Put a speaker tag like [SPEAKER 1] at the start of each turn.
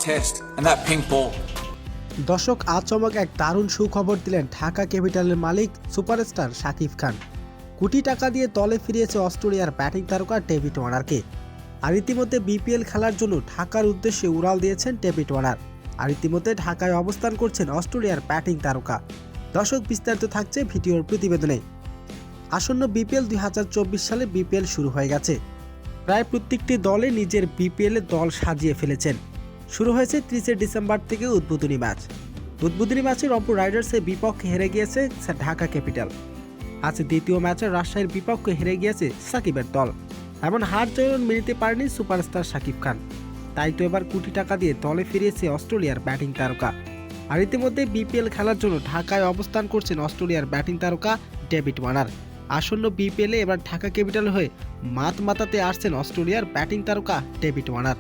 [SPEAKER 1] test and that pink ball.
[SPEAKER 2] দর্শক আজ চমক এক দারুণ সুখবর দিলেন ঢাকা ক্যাপিটালের মালিক সুপারস্টার শাকিব খান। কোটি টাকা দিয়ে দলে ফিরিয়েছে অস্ট্রেলিয়ার ব্যাটিং তারকা ডেভিড ওয়ার্নারকে। আর ইতিমধ্যে বিপিএল খেলার জন্য ঢাকার উদ্দেশ্যে উড়াল দিয়েছেন ডেভিড ওয়ার্নার। আর ইতিমধ্যে ঢাকায় অবস্থান করছেন অস্ট্রেলিয়ার ব্যাটিং তারকা। দর্শক বিস্তারিত থাকছে ভিডিওর প্রতিবেদনে। আসন্ন বিপিএল 2024 সালে বিপিএল শুরু হয়ে গেছে। প্রায় প্রত্যেকটি দলে নিজের বিপিএল দল সাজিয়ে ফেলেছেন। শুরু হয়েছে 30 ডিসেম্বর থেকে উদ্বোধনী ম্যাচ। উদ্বোধনী ম্যাচে রংপুর রাইডার্সের বিপক্ষে হেরে গিয়েছে ঢাকা ক্যাপিটাল। আজ দ্বিতীয় ম্যাচে রাজশাহীর বিপক্ষে হেরে গিয়েছে সাকিবের দল। এমন হার জয় মেনে নিতে পারেনি সুপারস্টার শাকিব খান। তাই তো এবার কোটি টাকা দিয়ে দলে ফিরিয়েছে অস্ট্রেলিয়ার ব্যাটিং তারকা। আর ইতিমধ্যে বিপিএল খেলার জন্য ঢাকায় অবস্থান করছেন অস্ট্রেলিয়ার ব্যাটিং তারকা ডেভিড ওয়ার্নার। আসন্ন বিপিএলে এবার ঢাকা ক্যাপিটাল হয়ে মাত মাতাতে আসছেন অস্ট্রেলিয়ার ব্যাটিং তারকা ডেভিড ওয়ার্নার।